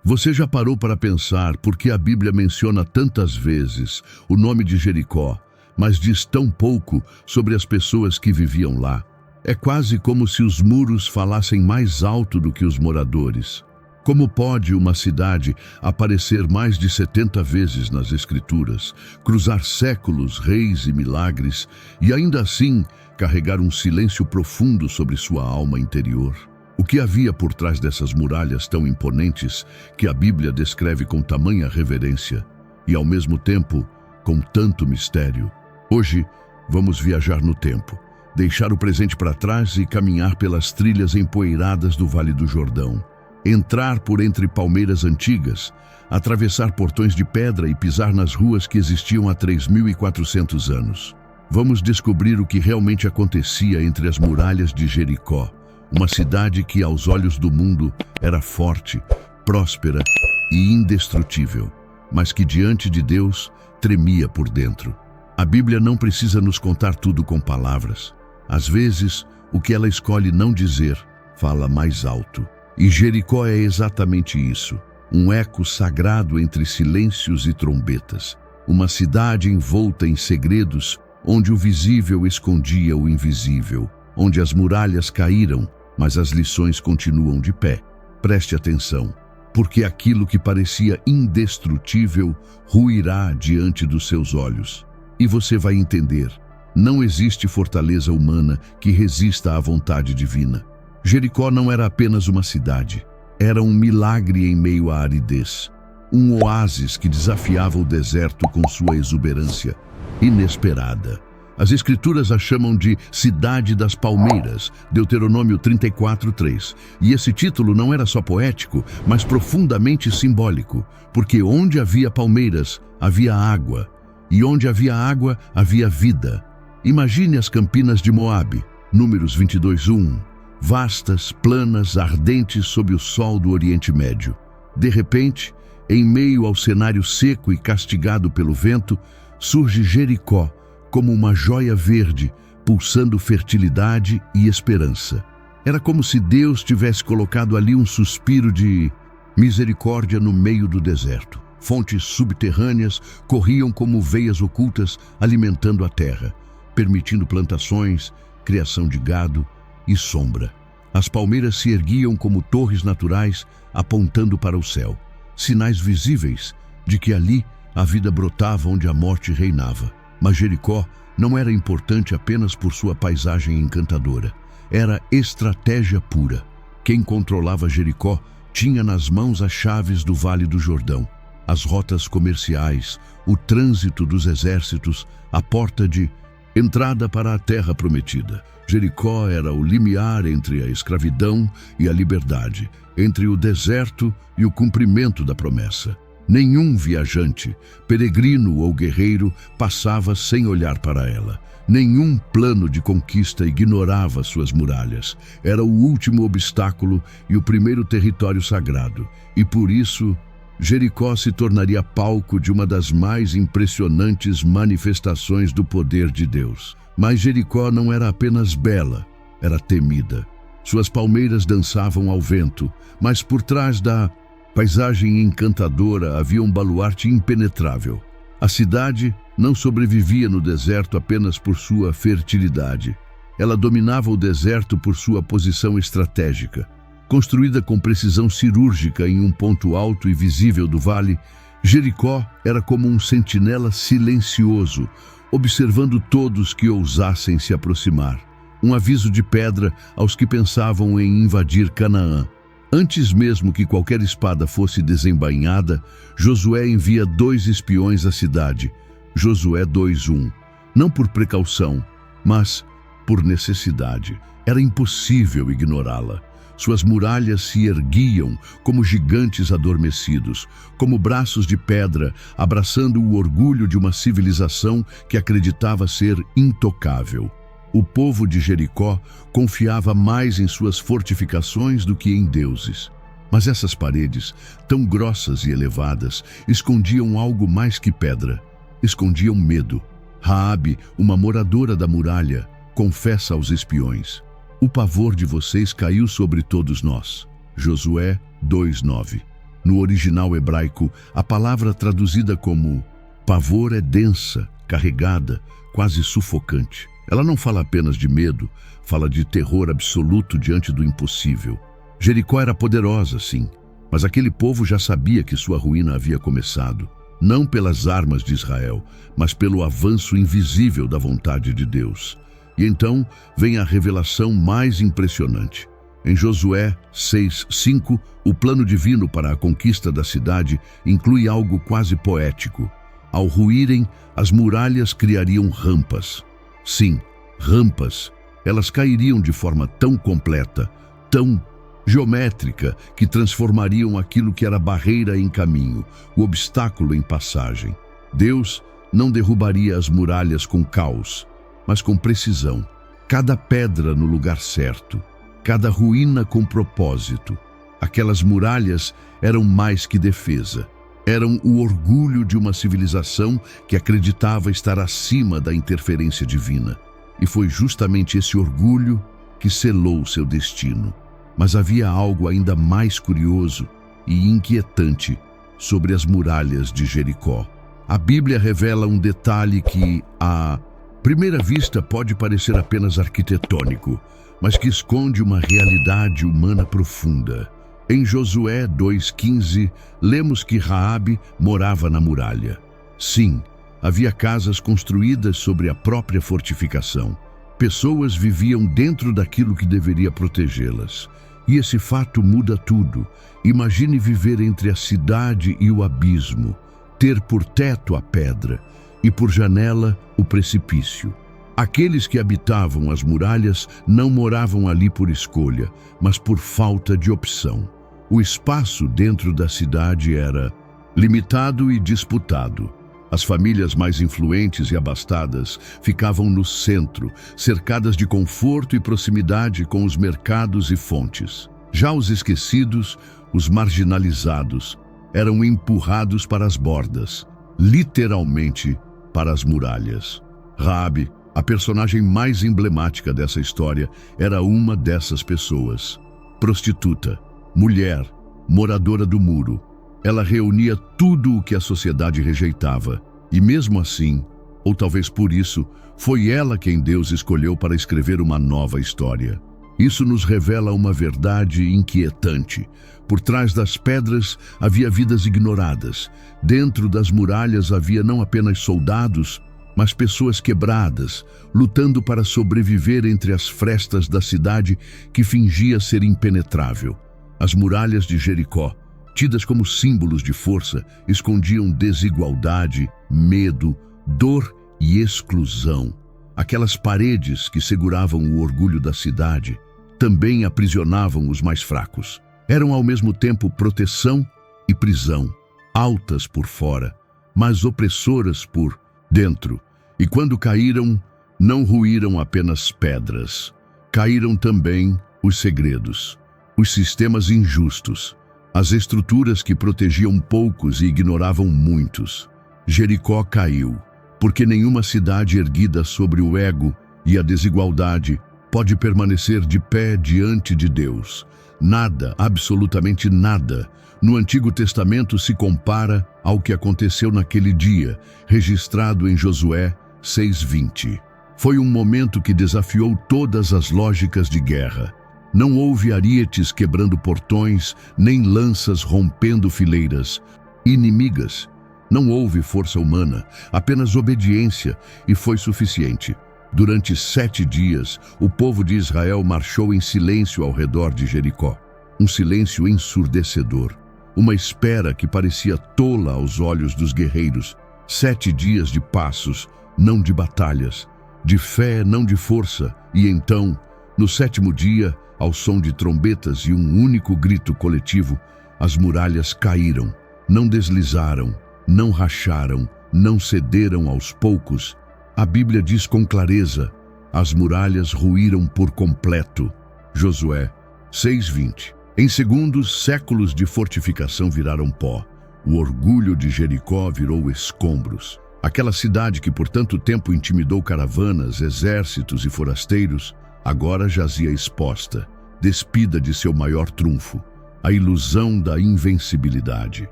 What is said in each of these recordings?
Você já parou para pensar por que a Bíblia menciona tantas vezes o nome de Jericó, mas diz tão pouco sobre as pessoas que viviam lá? É quase como se os muros falassem mais alto do que os moradores. Como pode uma cidade aparecer mais de 70 vezes nas Escrituras, cruzar séculos, reis e milagres, e ainda assim carregar um silêncio profundo sobre sua alma interior? O que havia por trás dessas muralhas tão imponentes que a Bíblia descreve com tamanha reverência e, ao mesmo tempo, com tanto mistério? Hoje, vamos viajar no tempo, deixar o presente para trás e caminhar pelas trilhas empoeiradas do Vale do Jordão. Entrar por entre palmeiras antigas, atravessar portões de pedra e pisar nas ruas que existiam há 3.400 anos. Vamos descobrir o que realmente acontecia entre as muralhas de Jericó, uma cidade que, aos olhos do mundo, era forte, próspera e indestrutível, mas que, diante de Deus, tremia por dentro. A Bíblia não precisa nos contar tudo com palavras. Às vezes, o que ela escolhe não dizer, fala mais alto. E Jericó é exatamente isso, um eco sagrado entre silêncios e trombetas. Uma cidade envolta em segredos, onde o visível escondia o invisível, onde as muralhas caíram, mas as lições continuam de pé. Preste atenção, porque aquilo que parecia indestrutível ruirá diante dos seus olhos. E você vai entender, não existe fortaleza humana que resista à vontade divina. Jericó não era apenas uma cidade, era um milagre em meio à aridez. Um oásis que desafiava o deserto com sua exuberância inesperada. As Escrituras a chamam de Cidade das Palmeiras, Deuteronômio 34:3. E esse título não era só poético, mas profundamente simbólico, porque onde havia palmeiras, havia água, e onde havia água, havia vida. Imagine as campinas de Moabe, Números 22:1, vastas, planas, ardentes sob o sol do Oriente Médio. De repente, em meio ao cenário seco e castigado pelo vento, surge Jericó, como uma joia verde, pulsando fertilidade e esperança. Era como se Deus tivesse colocado ali um suspiro de misericórdia no meio do deserto. Fontes subterrâneas corriam como veias ocultas, alimentando a terra, permitindo plantações, criação de gado e sombra. As palmeiras se erguiam como torres naturais, apontando para o céu, sinais visíveis de que ali a vida brotava onde a morte reinava. Mas Jericó não era importante apenas por sua paisagem encantadora. Era estratégia pura. Quem controlava Jericó tinha nas mãos as chaves do Vale do Jordão, as rotas comerciais, o trânsito dos exércitos, a porta de entrada para a terra prometida. Jericó era o limiar entre a escravidão e a liberdade, entre o deserto e o cumprimento da promessa. Nenhum viajante, peregrino ou guerreiro passava sem olhar para ela. Nenhum plano de conquista ignorava suas muralhas. Era o último obstáculo e o primeiro território sagrado. E por isso, Jericó se tornaria palco de uma das mais impressionantes manifestações do poder de Deus. Mas Jericó não era apenas bela, era temida. Suas palmeiras dançavam ao vento, mas por trás da paisagem encantadora havia um baluarte impenetrável. A cidade não sobrevivia no deserto apenas por sua fertilidade. Ela dominava o deserto por sua posição estratégica. Construída com precisão cirúrgica em um ponto alto e visível do vale, Jericó era como um sentinela silencioso, observando todos que ousassem se aproximar. Um aviso de pedra aos que pensavam em invadir Canaã. Antes mesmo que qualquer espada fosse desembainhada, Josué envia 2 espiões à cidade. Josué 2:1. Não por precaução, mas por necessidade. Era impossível ignorá-la. Suas muralhas se erguiam como gigantes adormecidos, como braços de pedra, abraçando o orgulho de uma civilização que acreditava ser intocável. O povo de Jericó confiava mais em suas fortificações do que em deuses. Mas essas paredes, tão grossas e elevadas, escondiam algo mais que pedra. Escondiam medo. Raabe, uma moradora da muralha, confessa aos espiões: "O pavor de vocês caiu sobre todos nós." Josué 2:9. No original hebraico, a palavra traduzida como pavor é densa, carregada, quase sufocante. Ela não fala apenas de medo, fala de terror absoluto diante do impossível. Jericó era poderosa, sim, mas aquele povo já sabia que sua ruína havia começado, não pelas armas de Israel, mas pelo avanço invisível da vontade de Deus. E então vem a revelação mais impressionante. Em Josué 6:5, o plano divino para a conquista da cidade inclui algo quase poético. Ao ruírem, as muralhas criariam rampas. Sim, rampas. Elas cairiam de forma tão completa, tão geométrica, que transformariam aquilo que era barreira em caminho, o obstáculo em passagem. Deus não derrubaria as muralhas com caos, mas com precisão. Cada pedra no lugar certo, cada ruína com propósito. Aquelas muralhas eram mais que defesa. Eram o orgulho de uma civilização que acreditava estar acima da interferência divina. E foi justamente esse orgulho que selou seu destino. Mas havia algo ainda mais curioso e inquietante sobre as muralhas de Jericó. A Bíblia revela um detalhe que, à primeira vista, pode parecer apenas arquitetônico, mas que esconde uma realidade humana profunda. Em Josué 2:15, lemos que Raabe morava na muralha. Sim, havia casas construídas sobre a própria fortificação. Pessoas viviam dentro daquilo que deveria protegê-las. E esse fato muda tudo. Imagine viver entre a cidade e o abismo, ter por teto a pedra e por janela o precipício. Aqueles que habitavam as muralhas não moravam ali por escolha, mas por falta de opção. O espaço dentro da cidade era limitado e disputado. As famílias mais influentes e abastadas ficavam no centro, cercadas de conforto e proximidade com os mercados e fontes. Já os esquecidos, os marginalizados, eram empurrados para as bordas, literalmente para as muralhas. Raabe, a personagem mais emblemática dessa história, era uma dessas pessoas. Prostituta, mulher, moradora do muro. Ela reunia tudo o que a sociedade rejeitava. E mesmo assim, ou talvez por isso, foi ela quem Deus escolheu para escrever uma nova história. Isso nos revela uma verdade inquietante. Por trás das pedras havia vidas ignoradas. Dentro das muralhas havia não apenas soldados, mas pessoas quebradas, lutando para sobreviver entre as frestas da cidade que fingia ser impenetrável. As muralhas de Jericó, tidas como símbolos de força, escondiam desigualdade, medo, dor e exclusão. Aquelas paredes que seguravam o orgulho da cidade também aprisionavam os mais fracos. Eram ao mesmo tempo proteção e prisão, altas por fora, mas opressoras por dentro. E quando caíram, não ruíram apenas pedras. Caíram também os segredos, os sistemas injustos, as estruturas que protegiam poucos e ignoravam muitos. Jericó caiu, porque nenhuma cidade erguida sobre o ego e a desigualdade pode permanecer de pé diante de Deus. Nada, absolutamente nada, no Antigo Testamento se compara ao que aconteceu naquele dia, registrado em Josué 6:20. Foi um momento que desafiou todas as lógicas de guerra. Não houve arietes quebrando portões, nem lanças rompendo fileiras inimigas. Não houve força humana, apenas obediência, e foi suficiente. Durante 7 dias, o povo de Israel marchou em silêncio ao redor de Jericó. Um silêncio ensurdecedor. Uma espera que parecia tola aos olhos dos guerreiros. 7 dias de passos, não de batalhas. De fé, não de força. E então, no 7º dia, ao som de trombetas e um único grito coletivo, as muralhas caíram. Não deslizaram, não racharam, não cederam aos poucos. A Bíblia diz com clareza: as muralhas ruíram por completo. Josué 6:20. Em segundos, séculos de fortificação viraram pó. O orgulho de Jericó virou escombros. Aquela cidade que por tanto tempo intimidou caravanas, exércitos e forasteiros, agora jazia exposta, despida de seu maior trunfo. a ilusão da invencibilidade.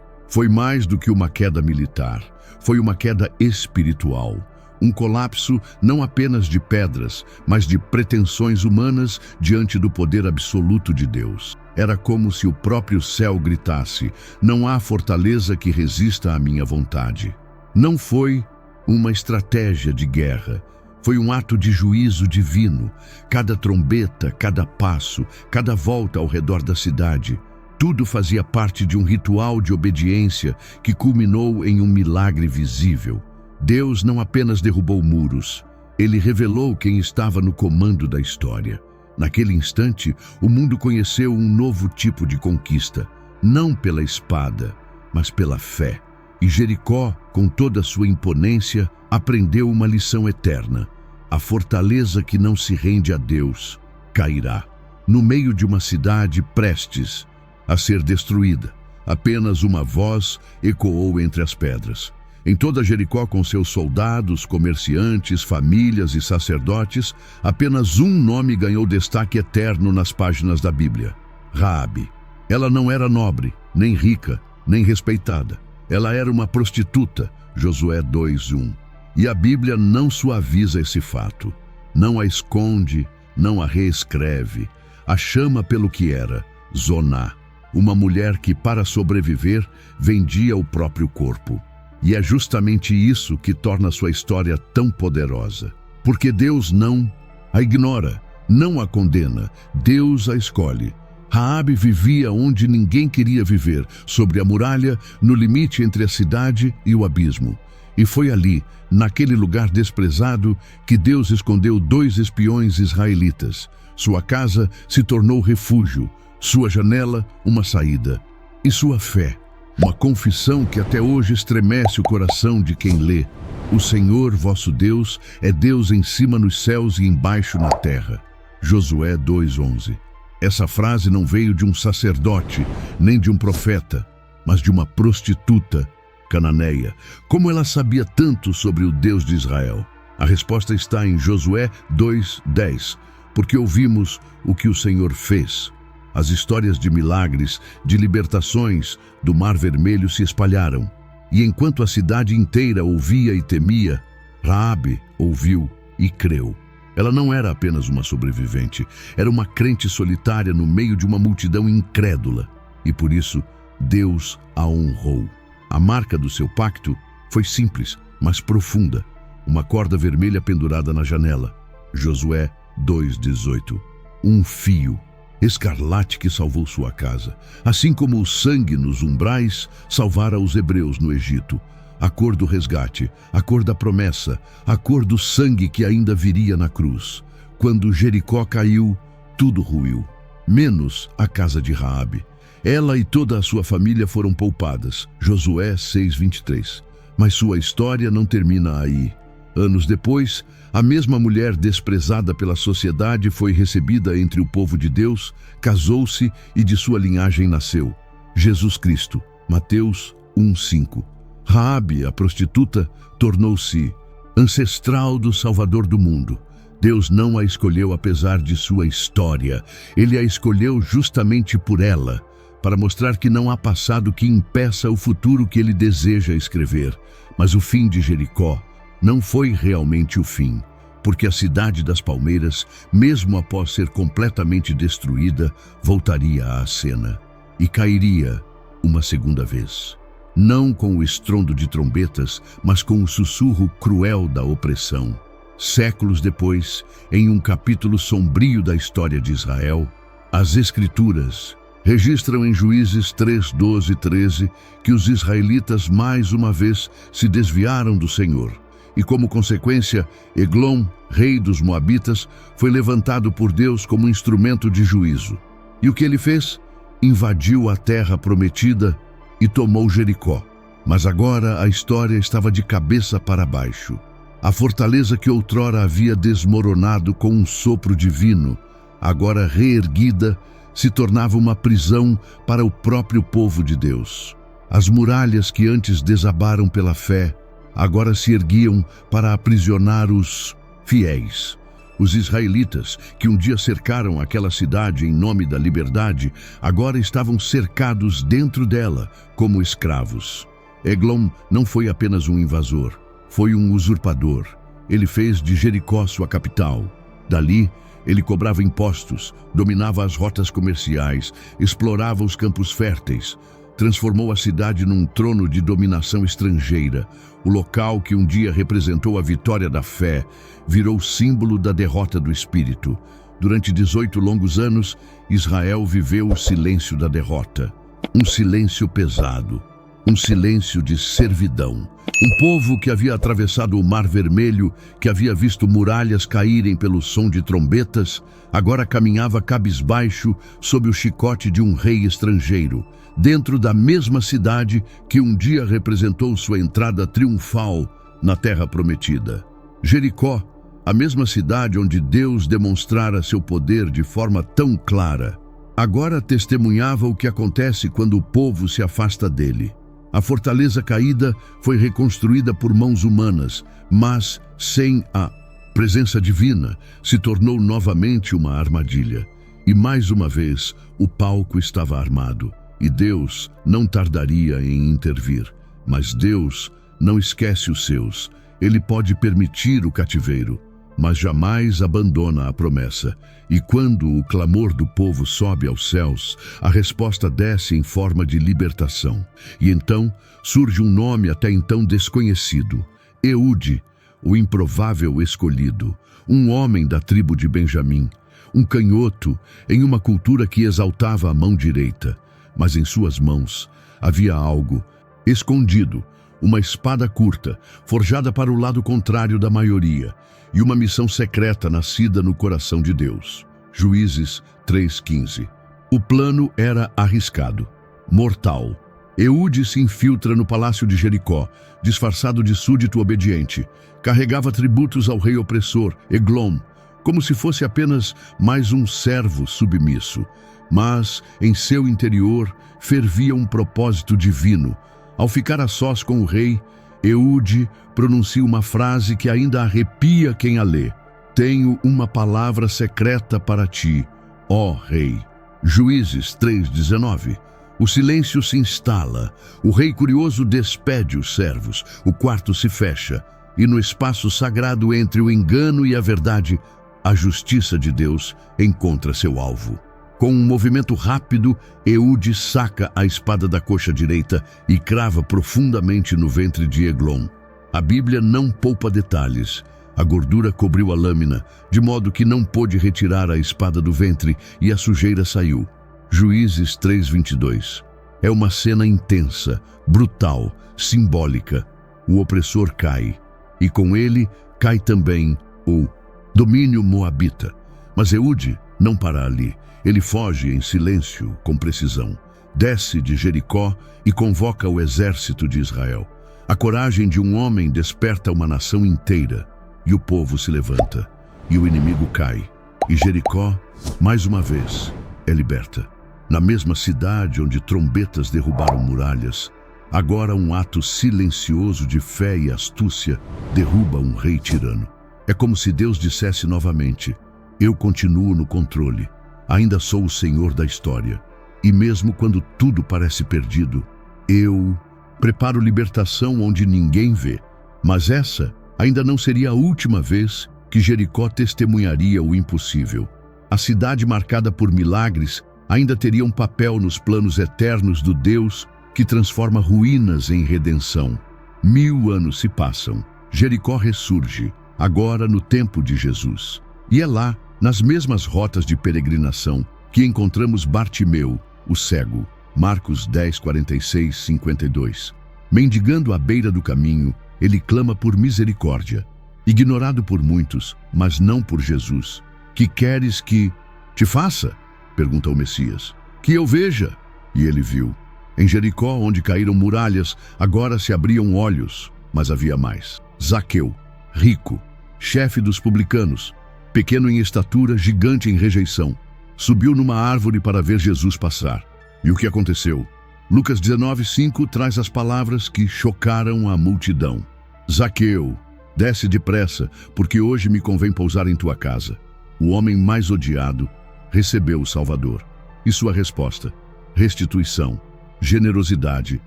Foi mais do que uma queda militar, foi uma queda espiritual. Um colapso não apenas de pedras, mas de pretensões humanas diante do poder absoluto de Deus. Era como se o próprio céu gritasse: não há fortaleza que resista à minha vontade. Não foi uma estratégia de guerra, foi um ato de juízo divino. Cada trombeta, cada passo, cada volta ao redor da cidade, tudo fazia parte de um ritual de obediência que culminou em um milagre visível. Deus não apenas derrubou muros, ele revelou quem estava no comando da história. Naquele instante, o mundo conheceu um novo tipo de conquista, não pela espada, mas pela fé. E Jericó, com toda a sua imponência, aprendeu uma lição eterna. A fortaleza que não se rende a Deus cairá. No meio de uma cidade prestes a ser destruída, apenas uma voz ecoou entre as pedras. Em toda Jericó, com seus soldados, comerciantes, famílias e sacerdotes, apenas um nome ganhou destaque eterno nas páginas da Bíblia: Raabe. Ela não era nobre, nem rica, nem respeitada. Ela era uma prostituta, Josué 2:1. E a Bíblia não suaviza esse fato, não a esconde, não a reescreve. A chama pelo que era: Zoná, uma mulher que, para sobreviver, vendia o próprio corpo. E é justamente isso que torna sua história tão poderosa. Porque Deus não a ignora, não a condena, Deus a escolhe. Raabe vivia onde ninguém queria viver, sobre a muralha, no limite entre a cidade e o abismo. E foi ali, naquele lugar desprezado, que Deus escondeu 2 espiões israelitas. Sua casa se tornou refúgio, sua janela uma saída, e sua fé uma confissão que até hoje estremece o coração de quem lê: o Senhor vosso Deus é Deus em cima nos céus e embaixo na terra. Josué 2:11. Essa frase não veio de um sacerdote, nem de um profeta, mas de uma prostituta cananeia. Como ela sabia tanto sobre o Deus de Israel? A resposta está em Josué 2:10. Porque ouvimos o que o Senhor fez. As histórias de milagres, de libertações do Mar Vermelho se espalharam. E enquanto a cidade inteira ouvia e temia, Raabe ouviu e creu. Ela não era apenas uma sobrevivente, era uma crente solitária no meio de uma multidão incrédula. E por isso, Deus a honrou. A marca do seu pacto foi simples, mas profunda. Uma corda vermelha pendurada na janela. Josué 2:18. Um fio escarlate que salvou sua casa, assim como o sangue nos umbrais salvara os hebreus no Egito. A cor do resgate, a cor da promessa, a cor do sangue que ainda viria na cruz. Quando Jericó caiu, tudo ruiu, menos a casa de Raabe. Ela e toda a sua família foram poupadas. Josué 6:23. Mas sua história não termina aí. Anos depois, a mesma mulher desprezada pela sociedade foi recebida entre o povo de Deus, casou-se e de sua linhagem nasceu Jesus Cristo. Mateus 1:5. Raabe, a prostituta, tornou-se ancestral do Salvador do mundo. Deus não a escolheu apesar de sua história. Ele a escolheu justamente por ela, para mostrar que não há passado que impeça o futuro que ele deseja escrever. Mas o fim de Jericó não foi realmente o fim, porque a cidade das palmeiras, mesmo após ser completamente destruída, voltaria à cena e cairia uma segunda vez. Não com o estrondo de trombetas, mas com o sussurro cruel da opressão. Séculos depois, em um capítulo sombrio da história de Israel, as Escrituras registram em Juízes 3:12 e 13 que os israelitas mais uma vez se desviaram do Senhor. E como consequência, Eglon, rei dos Moabitas, foi levantado por Deus como instrumento de juízo. E o que ele fez? Invadiu a terra prometida e tomou Jericó. Mas agora a história estava de cabeça para baixo. A fortaleza que outrora havia desmoronado com um sopro divino, agora reerguida, se tornava uma prisão para o próprio povo de Deus. As muralhas que antes desabaram pela fé, agora se erguiam para aprisionar os fiéis. Os israelitas, que um dia cercaram aquela cidade em nome da liberdade, agora estavam cercados dentro dela, como escravos. Eglon não foi apenas um invasor, foi um usurpador. Ele fez de Jericó sua capital. Dali, ele cobrava impostos, dominava as rotas comerciais, explorava os campos férteis, transformou a cidade num trono de dominação estrangeira. O local que um dia representou a vitória da fé virou símbolo da derrota do espírito. Durante 18 longos anos, Israel viveu o silêncio da derrota. Um silêncio pesado, um silêncio de servidão. Um povo que havia atravessado o Mar Vermelho, que havia visto muralhas caírem pelo som de trombetas, agora caminhava cabisbaixo sob o chicote de um rei estrangeiro, dentro da mesma cidade que um dia representou sua entrada triunfal na Terra Prometida. Jericó, a mesma cidade onde Deus demonstrara seu poder de forma tão clara, agora testemunhava o que acontece quando o povo se afasta dele. A fortaleza caída foi reconstruída por mãos humanas, mas, sem a presença divina, se tornou novamente uma armadilha. E mais uma vez, o palco estava armado. E Deus não tardaria em intervir. Mas Deus não esquece os seus. Ele pode permitir o cativeiro, mas jamais abandona a promessa. E quando o clamor do povo sobe aos céus, a resposta desce em forma de libertação. E então surge um nome até então desconhecido: Eude, o improvável escolhido, um homem da tribo de Benjamim, um canhoto em uma cultura que exaltava a mão direita. Mas em suas mãos havia algo escondido, uma espada curta, forjada para o lado contrário da maioria, e uma missão secreta nascida no coração de Deus. Juízes 3:15. O plano era arriscado, mortal. Eude se infiltra no palácio de Jericó, disfarçado de súdito obediente. Carregava tributos ao rei opressor, Eglon, como se fosse apenas mais um servo submisso. Mas, em seu interior, fervia um propósito divino. Ao ficar a sós com o rei, Eude pronuncia uma frase que ainda arrepia quem a lê: "Tenho uma palavra secreta para ti, ó rei." Juízes 3:19. O silêncio se instala, o rei curioso despede os servos, o quarto se fecha, e no espaço sagrado entre o engano e a verdade, a justiça de Deus encontra seu alvo. Com um movimento rápido, Eude saca a espada da coxa direita e crava profundamente no ventre de Eglon. A Bíblia não poupa detalhes. A gordura cobriu a lâmina, de modo que não pôde retirar a espada do ventre e a sujeira saiu. Juízes 3:22. É uma cena intensa, brutal, simbólica. O opressor cai, e com ele cai também o domínio moabita. Mas Eude não para ali. Ele foge em silêncio, com precisão. Desce de Jericó e convoca o exército de Israel. A coragem de um homem desperta uma nação inteira. E o povo se levanta. E o inimigo cai. E Jericó, mais uma vez, é liberta. Na mesma cidade onde trombetas derrubaram muralhas, agora um ato silencioso de fé e astúcia derruba um rei tirano. É como se Deus dissesse novamente: eu continuo no controle. Ainda sou o Senhor da história. E mesmo quando tudo parece perdido, eu preparo libertação onde ninguém vê. Mas essa ainda não seria a última vez que Jericó testemunharia o impossível. A cidade marcada por milagres ainda teria um papel nos planos eternos do Deus que transforma ruínas em redenção. 1000 anos se passam. Jericó ressurge, agora no tempo de Jesus. E é lá, nas mesmas rotas de peregrinação, que encontramos Bartimeu, o cego, Marcos 10:46-52. Mendigando à beira do caminho, ele clama por misericórdia. Ignorado por muitos, mas não por Jesus. Que queres que te faça? Pergunta o Messias. Que eu veja. E ele viu. Em Jericó, onde caíram muralhas, agora se abriam olhos, mas havia mais. Zaqueu, rico, chefe dos publicanos, pequeno em estatura, gigante em rejeição, subiu numa árvore para ver Jesus passar. E o que aconteceu? Lucas 19:5 traz as palavras que chocaram a multidão. Zaqueu, Desce depressa, porque hoje me convém pousar em tua casa. O homem mais odiado recebeu o Salvador. E sua resposta: restituição, generosidade,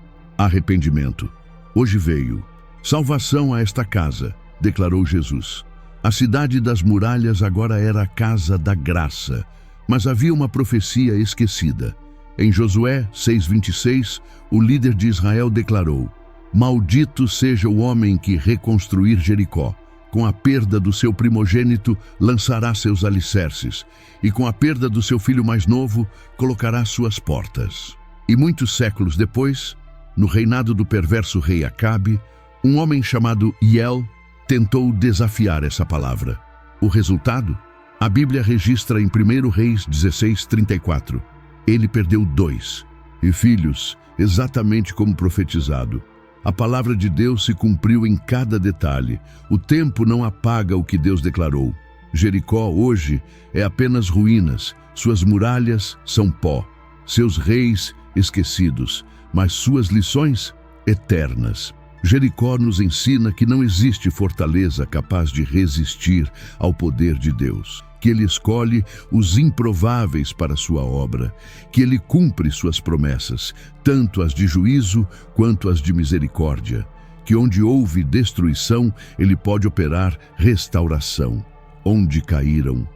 arrependimento. Hoje veio salvação a esta casa, declarou Jesus. A cidade das muralhas agora era a casa da graça, mas havia uma profecia esquecida. Em Josué 6:26, o líder de Israel declarou: maldito seja o homem que reconstruir Jericó. Com a perda do seu primogênito, lançará seus alicerces, e com a perda do seu filho mais novo, colocará suas portas. E muitos séculos depois, no reinado do perverso rei Acabe, um homem chamado Hiel tentou desafiar essa palavra. O resultado? A Bíblia registra em 1 Reis 16:34. Ele perdeu 2 filhos, exatamente como profetizado. A palavra de Deus se cumpriu em cada detalhe. O tempo não apaga o que Deus declarou. Jericó hoje é apenas ruínas, suas muralhas são pó, seus reis esquecidos, mas suas lições eternas. Jericó nos ensina que não existe fortaleza capaz de resistir ao poder de Deus, que Ele escolhe os improváveis para sua obra, que Ele cumpre suas promessas, tanto as de juízo quanto as de misericórdia, que onde houve destruição, Ele pode operar restauração. Onde caíram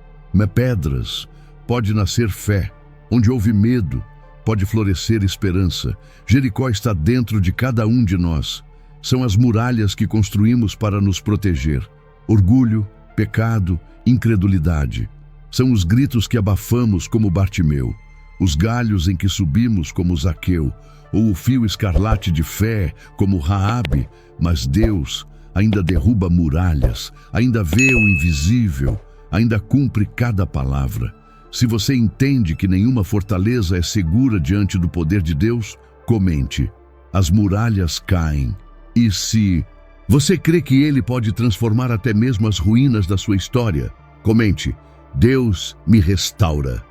pedras, pode nascer fé. Onde houve medo, pode florescer esperança. Jericó está dentro de cada um de nós. São as muralhas que construímos para nos proteger. Orgulho, pecado, incredulidade. São os gritos que abafamos como Bartimeu, os galhos em que subimos como Zaqueu, ou o fio escarlate de fé como Raabe. Mas Deus ainda derruba muralhas, ainda vê o invisível, ainda cumpre cada palavra. Se você entende que nenhuma fortaleza é segura diante do poder de Deus, comente: as muralhas caem. E se você crê que Ele pode transformar até mesmo as ruínas da sua história, comente: Deus me restaura.